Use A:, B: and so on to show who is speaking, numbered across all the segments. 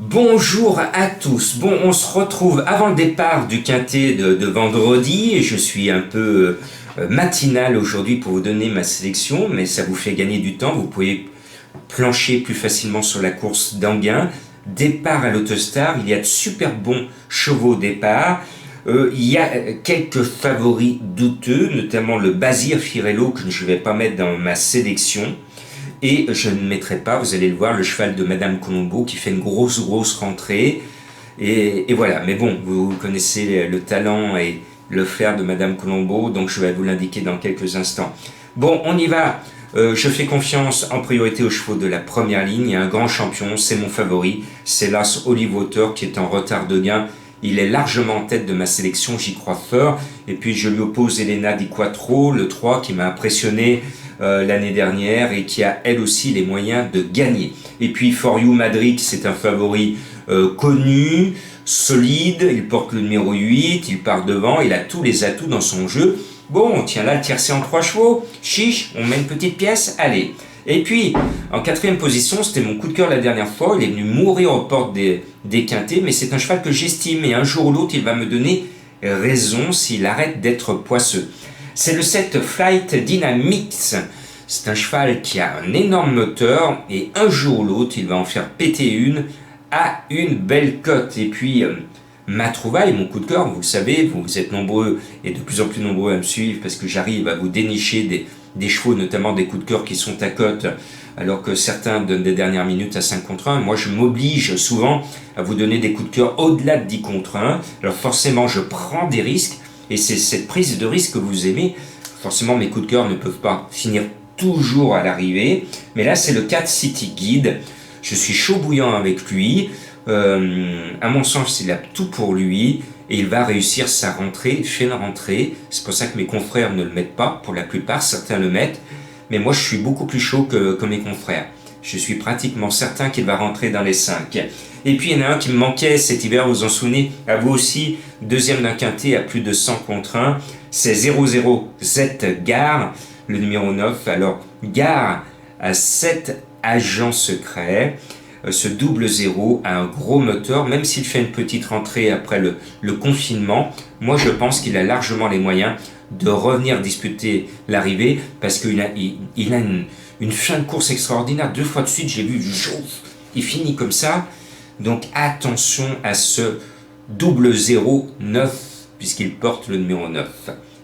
A: Bonjour à tous. Bon, on se retrouve avant le départ du quintet de vendredi et je suis un peu matinal aujourd'hui pour vous donner ma sélection, mais ça vous fait gagner du temps. Vous pouvez plancher plus facilement sur la course d'Anguin. Départ à l'Autostar, il y a de super bons chevaux au départ. Il y a quelques favoris douteux, notamment le Bazir Firello que je ne vais pas mettre dans ma sélection. Et je ne mettrai pas, vous allez le voir, le cheval de Madame Colombo qui fait une grosse rentrée. Et voilà, mais bon, vous connaissez le talent et le flair de Madame Colombo, donc je vais vous l'indiquer dans quelques instants. Bon, on y va. Je fais confiance en priorité aux chevaux de la première ligne. Il y a un grand champion, c'est mon favori. C'est l'As Olive Water qui est en retard de gain. Il est largement en tête de ma sélection, j'y crois fort. Et puis je lui oppose Elena Di Quattro, le 3, qui m'a impressionné l'année dernière et qui a elle aussi les moyens de gagner. Et puis For You Madrid, c'est un favori connu, solide, il porte le numéro 8, il part devant, il a tous les atouts dans son jeu. Bon, tiens là, le tiercé en 3 chevaux, chiche, on met une petite pièce, allez. Et puis, en quatrième position, c'était mon coup de cœur la dernière fois, il est venu mourir aux portes des quintés, mais c'est un cheval que j'estime, et un jour ou l'autre, il va me donner raison s'il arrête d'être poisseux. C'est le 7 Flight Dynamics. C'est un cheval qui a un énorme moteur, et un jour ou l'autre, il va en faire péter une à une belle cote. Et puis, ma trouvaille, mon coup de cœur, vous le savez, vous êtes nombreux et de plus en plus nombreux à me suivre parce que j'arrive à vous dénicher des chevaux, notamment des coups de cœur qui sont à cote, alors que certains donnent des dernières minutes à 5 contre 1. Moi, je m'oblige souvent à vous donner des coups de cœur au-delà de 10 contre 1. Alors forcément, je prends des risques, et c'est cette prise de risque que vous aimez. Forcément, mes coups de cœur ne peuvent pas finir toujours à l'arrivée, mais là, c'est le 4 City Guide. Je suis chaud bouillant avec lui. À mon sens, il a tout pour lui et il va réussir sa rentrée. Il fait une rentrée. C'est pour ça que mes confrères ne le mettent pas. Pour la plupart, certains le mettent. Mais moi, je suis beaucoup plus chaud que mes confrères. Je suis pratiquement certain qu'il va rentrer dans les 5. Et puis, il y en a un qui me manquait cet hiver, vous vous en souvenez, à vous aussi, deuxième d'un quintet à plus de 100 contre 1. C'est 00Z Gare, le numéro 9. Alors, Gare à 7 agents secrets. Ce double 0 a un gros moteur, même s'il fait une petite rentrée après le confinement. Moi, je pense qu'il a largement les moyens de revenir disputer l'arrivée parce qu'il a une fin de course extraordinaire. 2 fois de suite, j'ai vu du chauffe. Il finit comme ça. Donc, attention à ce double 0-9 puisqu'il porte le numéro 9.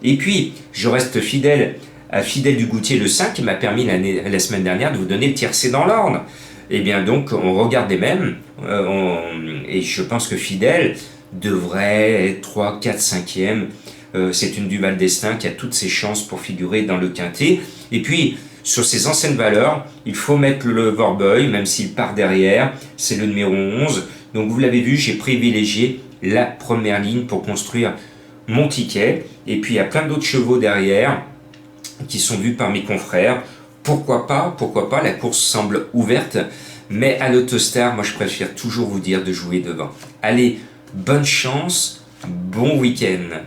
A: Et puis, je reste fidèle à Fidèle du Goutier, le 5, qui m'a permis la semaine dernière de vous donner le tiercé dans l'ordre. Et bien donc, on regarde les mêmes, et je pense que Fidèle devrait être 3, 4, 5e. C'est une Duval Destin qui a toutes ses chances pour figurer dans le quintet. Et puis, sur ses anciennes valeurs, il faut mettre le Loverboy, même s'il part derrière, c'est le numéro 11. Donc vous l'avez vu, j'ai privilégié la première ligne pour construire mon ticket. Et puis il y a plein d'autres chevaux derrière qui sont vus par mes confrères. Pourquoi pas, la course semble ouverte, mais à l'Autostar, moi je préfère toujours vous dire de jouer devant. Allez, bonne chance, bon week-end.